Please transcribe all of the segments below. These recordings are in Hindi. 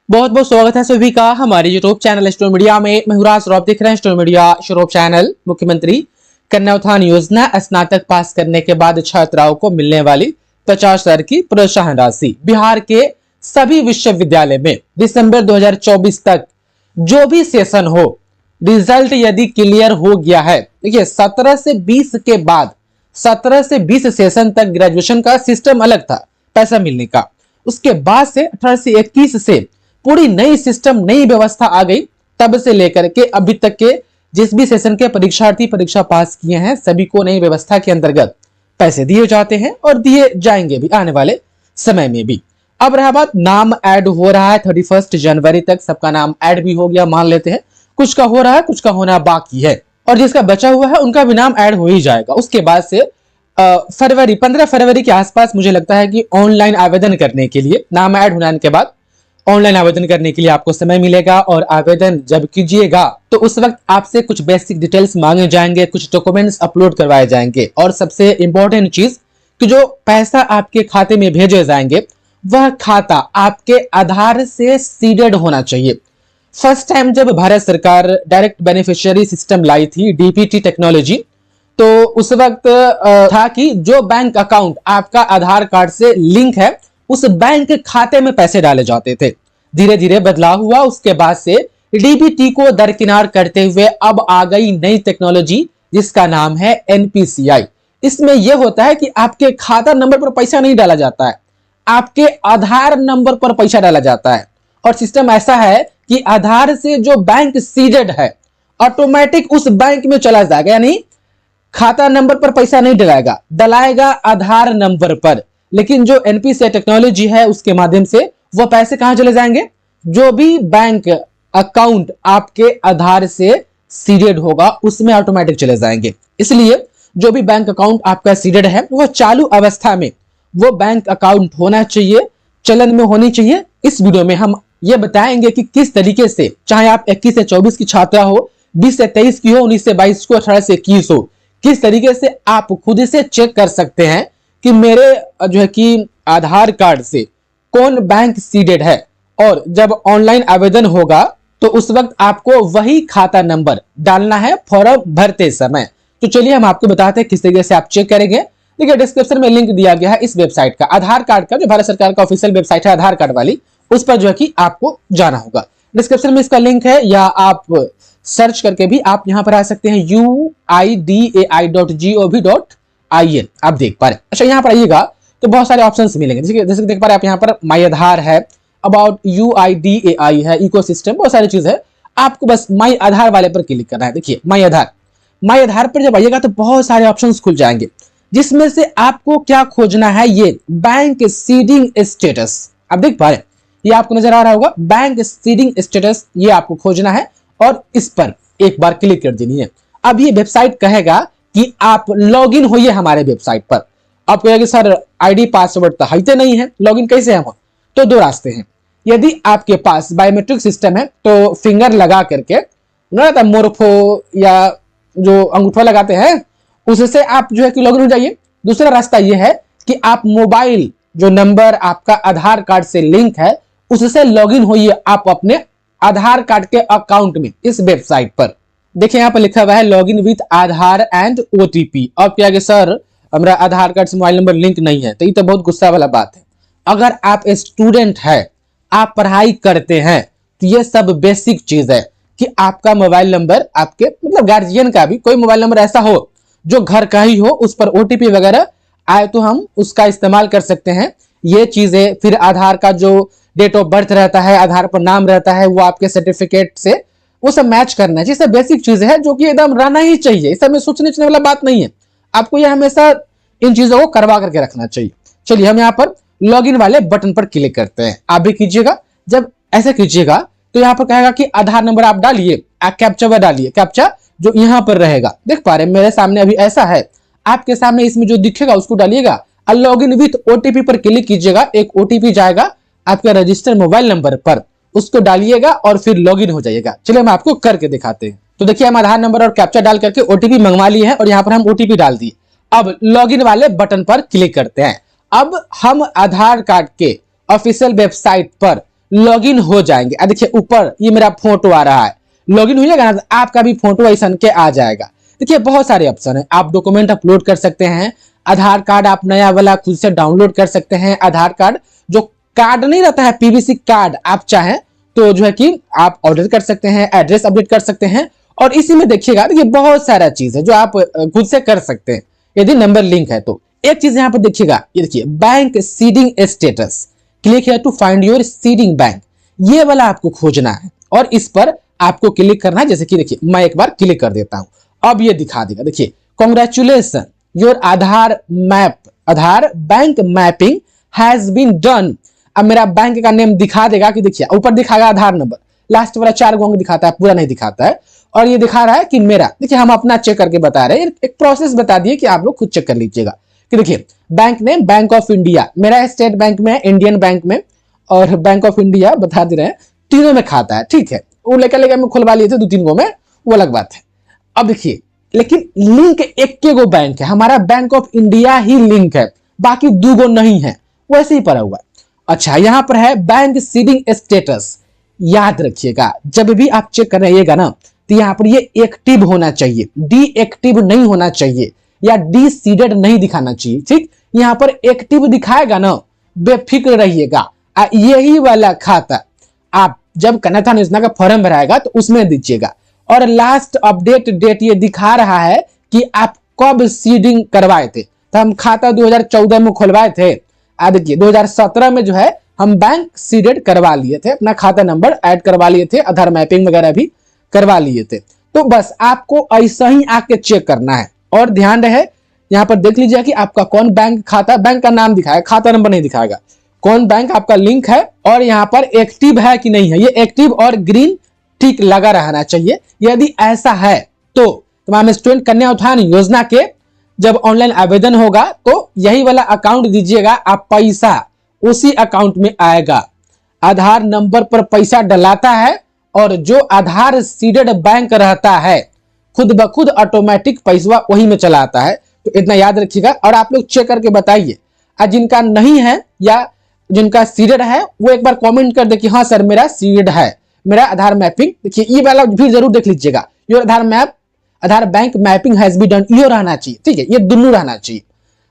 बहुत बहुत स्वागत है सभी का हमारे यूट्यूब चैनल स्टोर मीडिया में। मैं हूं राज और आप देख रहे हैं स्टोर मीडिया यूट्यूब चैनल। मुख्यमंत्री कन्या उत्थान योजना स्नातक पास करने के बाद छात्राओं को मिलने वाली 50,000 की प्रोत्साहन राशि बिहार के सभी विश्वविद्यालय में दिसंबर 2024 तक जो भी सेशन हो, रिजल्ट यदि क्लियर हो गया है, देखिए 17 से 20 के बाद 17 से 20 सेशन तक ग्रेजुएशन का सिस्टम अलग था पैसा मिलने का। उसके बाद से 18 से 21 से पूरी नई सिस्टम नई व्यवस्था आ गई। तब से लेकर के अभी तक के जिस भी सेशन के परीक्षार्थी परीक्षा पास किए हैं सभी को नई व्यवस्था के अंतर्गत पैसे दिए जाते हैं और दिए जाएंगे भी आने वाले समय में भी। अब रहा बात, नाम ऐड हो रहा है 31 जनवरी तक सबका नाम ऐड भी हो गया मान लेते हैं। कुछ का हो रहा है, कुछ का होना बाकी है और जिसका बचा हुआ है उनका भी नाम ऐड हो ही जाएगा। उसके बाद से 15 फरवरी के आसपास मुझे लगता है कि ऑनलाइन आवेदन करने के लिए, नाम ऐड होने के बाद ऑनलाइन आवेदन करने के लिए आपको समय मिलेगा। और आवेदन जब कीजिएगा तो उस वक्त आपसे कुछ बेसिक डिटेल्स मांगे जाएंगे, कुछ डॉक्यूमेंट्स अपलोड करवाए जाएंगे और सबसे इंपॉर्टेंट चीज कि जो पैसा आपके खाते में भेजे जाएंगे वह खाता आपके आधार से सीडेड होना चाहिए। फर्स्ट टाइम जब भारत सरकार डायरेक्ट बेनिफिशियरी सिस्टम लाई थी, डीपीटी टेक्नोलॉजी, तो उस वक्त था कि जो बैंक अकाउंट आपका आधार कार्ड से लिंक है उस बैंक खाते में पैसे डाले जाते थे। धीरे धीरे बदलाव हुआ, उसके बाद से डीबीटी को दरकिनार करते हुए अब आ गई नई टेक्नोलॉजी जिसका नाम है एनपीसीआई। इसमें यह होता है कि आपके खाता नंबर पर पैसा नहीं डाला जाता है, आपके आधार नंबर पर पैसा डाला जाता है। और सिस्टम ऐसा है कि आधार से जो बैंक सीडेड है ऑटोमेटिक उस बैंक में चला जाएगा, यानी खाता नंबर पर पैसा नहीं डलाएगा, डलाएगा आधार नंबर पर। लेकिन जो एनपीसीआई टेक्नोलॉजी है उसके माध्यम से वो पैसे कहां चले जाएंगे, जो भी बैंक अकाउंट आपके आधार से सीडेड होगा उसमें ऑटोमेटिक चले जाएंगे। इसलिए जो भी बैंक अकाउंट आपका सीडेड है वो चालू अवस्था में वो बैंक अकाउंट होना चाहिए, चलन में होनी चाहिए। इस वीडियो में हम ये बताएंगे कि किस तरीके से, चाहे आप 21 से 24 की छात्रा हो, 20 से 23 की हो, 19 से 22 को, 18 से 21 हो, किस तरीके से आप खुद से चेक कर सकते हैं कि मेरे जो है कि आधार कार्ड से कौन बैंक सीडेड है। और जब ऑनलाइन आवेदन होगा तो उस वक्त आपको वही खाता नंबर डालना है फॉर्म भरते समय। तो चलिए हम आपको बताते हैं किस तरीके से आप चेक करेंगे। देखिए डिस्क्रिप्शन में लिंक दिया गया है इस वेबसाइट का, आधार कार्ड का, जो भारत सरकार का ऑफिशियल वेबसाइट है आधार कार्ड वाली, उस पर जो है कि आपको जाना होगा। डिस्क्रिप्शन में इसका लिंक है या आप सर्च करके भी आप यहां पर आ सकते हैं uidai.gov.in, आप देख पा रहे हैं। अच्छा यहां पर आइएगा तो बहुत सारे ऑप्शंस मिलेंगे, जैसे देख पा रहे हैं आप यहां पर माई आधार है, अबाउट UIDAI है, इकोसिस्टम, बहुत सारी चीज है। आपको बस माई आधार वाले पर क्लिक करना है। देखिए माई आधार पर जब आइएगा तो बहुत सारे ऑप्शंस खुल जाएंगे जिसमें से आपको क्या खोजना है, ये बैंक सीडिंग स्टेटस। आप देख पा रहे हैं ये आपको नजर आ रहा होगा, बैंक सीडिंग स्टेटस, ये आपको खोजना है और इस पर एक बार क्लिक कर देनी है। अब ये वेबसाइट कहेगा कि आप लॉगिन होइए हमारे वेबसाइट पर। आप कहेंगे सर आईडी पासवर्ड तो है नहीं है, लॉगिन कैसे हम? तो दो रास्ते हैं। यदि आपके पास बायोमेट्रिक सिस्टम है तो फिंगर लगा करके ना, मोरफो या जो अंगूठा लगाते हैं उससे आप जो है कि लॉगिन हो जाइए। दूसरा रास्ता यह है कि आप मोबाइल जो नंबर आपका आधार कार्ड से लिंक है उससे लॉगिन होइए आप अपने आधार कार्ड के अकाउंट में इस वेबसाइट पर। देखिए यहाँ पर लिखा हुआ है login with Aadhaar and OTP. अब क्या है सर हमारा आधार कार्ड से मोबाइल नंबर लिंक नहीं है, तो ये तो बहुत गुस्सा वाला बात है। अगर आप स्टूडेंट है, आप पढ़ाई करते हैं, तो ये सब बेसिक चीज है कि आपका मोबाइल नंबर, आपके मतलब गार्जियन का भी कोई मोबाइल नंबर ऐसा हो जो घर का ही हो, उस पर ओटीपी वगैरह आए तो हम उसका इस्तेमाल कर सकते हैं। ये चीजें फिर आधार का जो डेट ऑफ बर्थ रहता है, आधार पर नाम रहता है, वो आपके सर्टिफिकेट से वो सब मैच करना है। ये सब बेसिक चीज है जो कि एकदम रहना ही चाहिए, इस सब में सोचने वाला बात नहीं है। आपको यह हमेशा इन चीजों को करवा करके रखना चाहिए। चलिए हम यहाँ पर लॉगिन वाले बटन पर क्लिक करते हैं, आप भी कीजिएगा। जब ऐसे कीजिएगा तो यहाँ पर कहेगा कि आधार नंबर आप डालिए, कैप्चा डालिए, कैप्चा जो यहाँ पर रहेगा, देख पा रहे हैं मेरे सामने अभी ऐसा है, आपके सामने इसमें जो दिखेगा उसको डालिएगा। लॉगिन विथ ओटीपी पर क्लिक कीजिएगा, एक ओटीपी जाएगा आपके रजिस्टर्ड मोबाइल नंबर पर, उसको डालिएगा और फिर लॉगिन हो जाइएगा। चलिए हम आपको करके दिखाते हैं। तो देखिए हम आधार नंबर और कैप्चा डाल करके ओटीपी मंगवा लिए हैं और यहाँ पर हम ओटीपी डाल दिए। अब लॉगिन वाले बटन पर क्लिक करते हैं। अब हम आधार कार्ड के ऑफिशियल वेबसाइट पर लॉगिन हो जाएंगे। देखिए ऊपर ये मेरा फोटो आ रहा है, लॉगिन हो जाएगा ना, आपका भी फोटो ऐसा के आ जाएगा। देखिए बहुत सारे ऑप्शन है, आप डॉक्यूमेंट अपलोड कर सकते हैं, आधार कार्ड आप नया वाला खुद से डाउनलोड कर सकते हैं। आधार कार्ड जो कार्ड नहीं रहता है पीवीसी कार्ड, आप चाहें तो जो है कि आप ऑर्डर कर सकते हैं, एड्रेस अपडेट कर सकते हैं। और इसी में देखिएगा देखिए बहुत सारा चीज है जो आप खुद से कर सकते हैं यदि नंबर लिंक है तो। एक चीज यहाँ पर देखिएगा, ये देखिए bank seeding status, click here to find your seeding bank, ये वाला आपको खोजना है और इस पर आपको क्लिक करना है। जैसे कि देखिए मैं एक बार क्लिक कर देता हूं, अब ये दिखा देगा। देखिए congratulation your Aadhaar map, Aadhaar bank mapping has been done. अब मेरा बैंक का नेम दिखा देगा कि देखिए ऊपर दिखाएगा आधार नंबर, लास्ट वाला 4 अंक दिखाता है, पूरा नहीं दिखाता है। और ये दिखा रहा है कि मेरा, देखिए हम अपना चेक करके बता रहे हैं, एक प्रोसेस बता दिए कि आप लोग खुद चेक कर लीजिएगा कि देखिए bank name bank of India, मेरा स्टेट बैंक में, इंडियन बैंक में और बैंक ऑफ इंडिया बता दे रहे हैं, तीनों में खाता है। ठीक है, वो लेकर मैं खुलवा लिए थे 2-3 गो में, वो अलग बात है। अब देखिए लेकिन लिंक एक के गो बैंक है, हमारा bank of India he link है, बाकी 2 गो नहीं है, वैसे ही पड़ा हुआ है। अच्छा यहां पर है बैंक सीडिंग स्टेटस, याद रखिएगा जब भी आप चेक कर रहिएगा ना तो यहां पर ये एक्टिव होना चाहिए, डी एक्टिव नहीं होना चाहिए या डी सीडेड नहीं दिखाना चाहिए। ठीक, यहां पर एक्टिव दिखाएगा ना, बेफिक्र रहिएगा। यही वाला खाता आप जब कन्या धन योजना का फॉर्म भराएगा तो उसमें दीजिएगा। और लास्ट अपडेट डेट ये दिखा रहा है कि आप कब सीडिंग करवाए थे, तो हम खाता 2014 में खुलवाए थे। देखिए 2017 में जो है हम बैंक सीडेड करवा लिए थे, अपना खाता नंबर ऐड करवा लिए थे, आधार मैपिंग वगैरह भी करवा लिए थे। तो बस आपको ऐसा ही आके चेक करना है। और ध्यान रहे यहाँ पर देख लीजिए कि आपका कौन बैंक खाता, बैंक का नाम दिखाएगा, खाता नंबर नहीं दिखाएगा, कौन बैंक आपका लिंक है और यहाँ पर एक्टिव है कि नहीं है, ये एक्टिव और ग्रीन टिक लगा रहना चाहिए। यदि ऐसा है तो तमाम स्टूडेंट कन्या उत्थान योजना के जब ऑनलाइन आवेदन होगा तो यही वाला अकाउंट दीजिएगा, आप पैसा उसी अकाउंट में आएगा। आधार नंबर पर पैसा डलाता है और जो आधार सीडेड बैंक रहता है खुद ब खुद ऑटोमेटिक पैसा वही में चला आता है। तो इतना याद रखिएगा और आप लोग चेक करके बताइए। जिनका नहीं है या जिनका सीडेड है वो एक बार कमेंट कर दे कि हाँ सर मेरा सीडेड है, मेरा आधार मैपिंग। देखिए ये वाला भी जरूर देख लीजिएगा, your Aadhaar map, Aadhaar bank mapping has been done, ये रहना चाहिए। ठीक है, ये दोनों रहना चाहिए।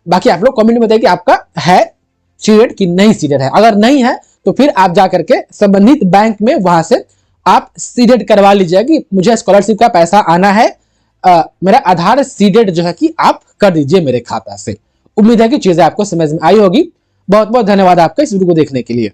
बाकी आप लोग कमेंट में बताइए कि आपका है सीडेड कि नहीं सीडेड है। अगर नहीं है तो फिर आप जाकर के संबंधित बैंक में वहां से आप सीडेड करवा लीजिएगा कि मुझे स्कॉलरशिप का पैसा आना है, मेरा आधार सीडेड जो है कि आप कर दीजिए मेरे खाता से। उम्मीद है कि चीजें आपको समझ में आई होगी। बहुत बहुत धन्यवाद आपका इस वीडियो को देखने के लिए।